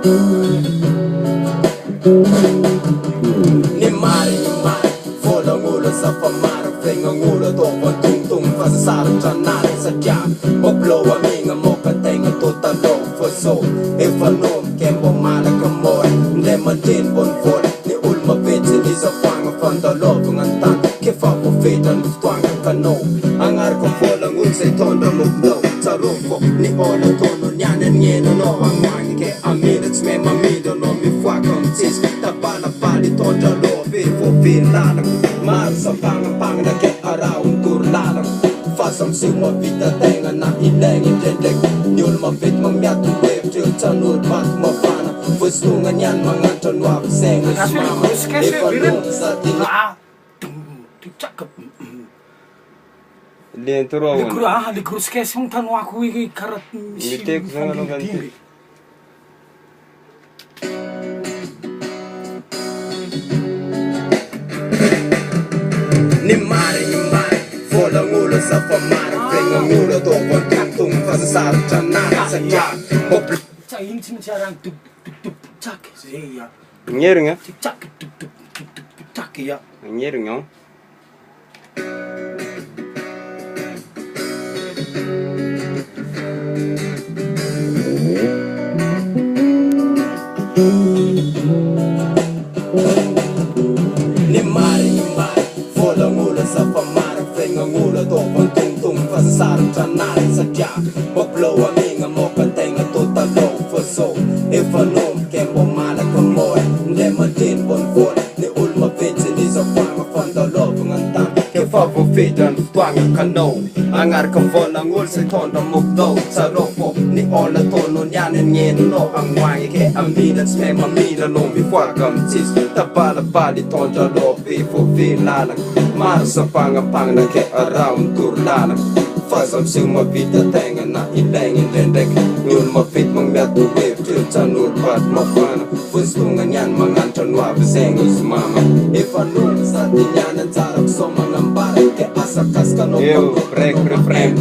Ni mari, follow ngulo sa pamara, flinga ngulo to pon tung fa sa tranana sa dia. Oblo a minga mo ka tenga totalo for so. If I know kembo mala kamoy, le matin bon fol. Ni ulma bitch ni sa panga fantalo ngantan. Ke fa po fedan twanga kano. Angar ko follow ngul sa tondo mukdo. Sa roko ni ola tono nyanen ngeno no angwangi ke aminats me mamido no mi fuakam tis. Tapala pali tonda lo be fo finlalang. Mar sa panga na ke araun kurlalang. Fasam simo vita tenga na ilengin dendek. Nyul mabit mangyat web til tanul pat mafana. Fustungan yan mga tanwap sengas mama. Ipanong sa tingin. Lientro awan. Ligro skes hong tanwa ko karat Mitek sa ano ganti. Ni mari, fola ngulo sa pamara, flinga ngulo to pon tung fa sa tranana sa dia. Sa intim jarang tup cak ya. Nyering ya? Cak cak ya. Nyering ya? Ni mari, fola ngulo sa pamara, flinga ngulo to pon tung fa sa tranana sa dia. Oblo a minga mo ka tenga totalo for so. If I know kembo mala kamoy, le matin bon fol. Ni ulma bitch ni sa panga fantalo ngantan. Ke fa po fedan twanga kano. Angar ka fola ngul sa tondo mukdo. Sa roko ni ola tono nyanen ngeno no angwangi ke aminats me mamida no mi fuakam tis. Tapala pali tonda lo be fo finlalang. Mar sa panga na ke araun kurlalang. Fasam sing mabita tenga na ilengin dendek. Nyul mapit mangyat web til tanul pat mafana. Fustungan yan mga tanwa besengus mama. If I know sa tinyanan tarap so mga barak ke asakas ka no Yo, break reframe.